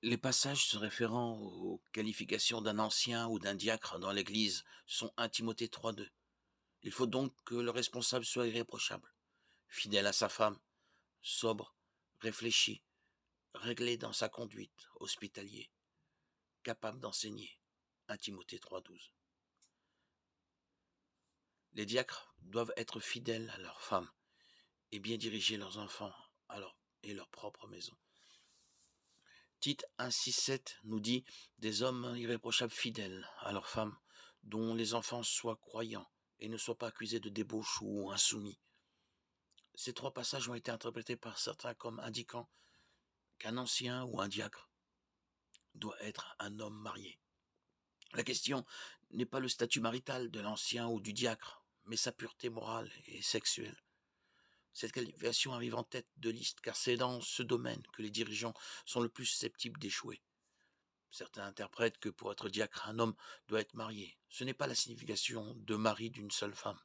Les passages se référant aux qualifications d'un ancien ou d'un diacre dans l'Église sont 1 Timothée 3:2. Il faut donc que le responsable soit irréprochable, fidèle à sa femme, sobre, réfléchi, réglé dans sa conduite, hospitalier, capable d'enseigner. 1 Timothée 3:12. Les diacres doivent être fidèles à leurs femmes et bien diriger leurs enfants et leur propre maison. Tite 1,6,7 nous dit des hommes irréprochables fidèles à leurs femmes, dont les enfants soient croyants et ne soient pas accusés de débauche ou insoumis. Ces 3 passages ont été interprétés par certains comme indiquant qu'un ancien ou un diacre doit être un homme marié. La question n'est pas le statut marital de l'ancien ou du diacre, mais sa pureté morale et sexuelle. Cette qualification arrive en tête de liste car c'est dans ce domaine que les dirigeants sont le plus susceptibles d'échouer. Certains interprètent que pour être diacre, un homme doit être marié. Ce n'est pas la signification de mari d'une seule femme.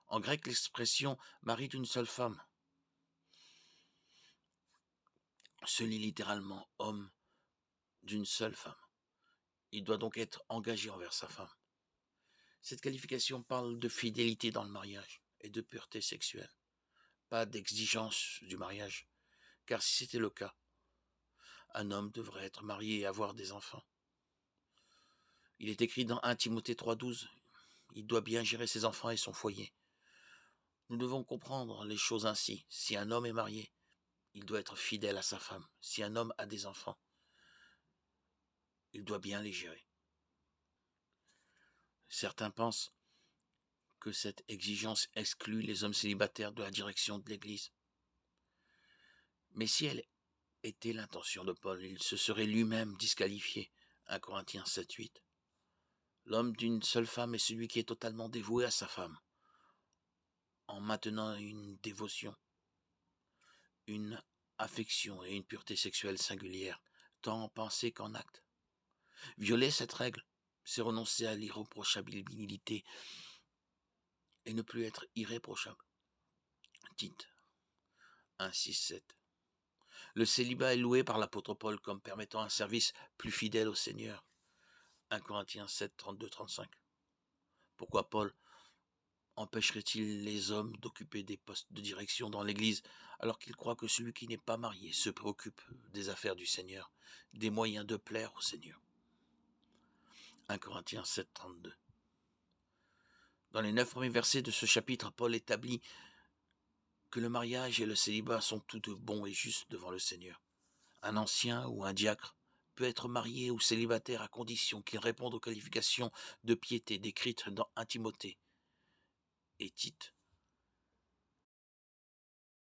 En grec, l'expression mari d'une seule femme se lit littéralement homme d'une seule femme. Il doit donc être engagé envers sa femme. Cette qualification parle de fidélité dans le mariage et de pureté sexuelle, pas d'exigence du mariage, car si c'était le cas, un homme devrait être marié et avoir des enfants. Il est écrit dans 1 Timothée 3,12, il doit bien gérer ses enfants et son foyer. Nous devons comprendre les choses ainsi. Si un homme est marié, il doit être fidèle à sa femme. Si un homme a des enfants, il doit bien les gérer. Certains pensent que cette exigence exclut les hommes célibataires de la direction de l'Église. Mais si elle était l'intention de Paul, il se serait lui-même disqualifié. 1 Corinthiens 7,8. L'homme d'une seule femme est celui qui est totalement dévoué à sa femme, en maintenant une dévotion, une affection et une pureté sexuelle singulière, tant en pensée qu'en acte. Violer cette règle, c'est renoncer à l'irréprochabilité et ne plus être irréprochable. Tite 1,6,7. Le célibat est loué par l'apôtre Paul comme permettant un service plus fidèle au Seigneur. 1 Corinthiens 7, 32-35. Pourquoi Paul empêcherait-il les hommes d'occuper des postes de direction dans l'Église alors qu'il croit que celui qui n'est pas marié se préoccupe des affaires du Seigneur, des moyens de plaire au Seigneur. 1 Corinthiens 7, 32. Dans les 9 premiers versets de ce chapitre, Paul établit que le mariage et le célibat sont tous deux bons et justes devant le Seigneur. Un ancien ou un diacre peut être marié ou célibataire à condition qu'il réponde aux qualifications de piété décrites dans 1 Timothée et Tite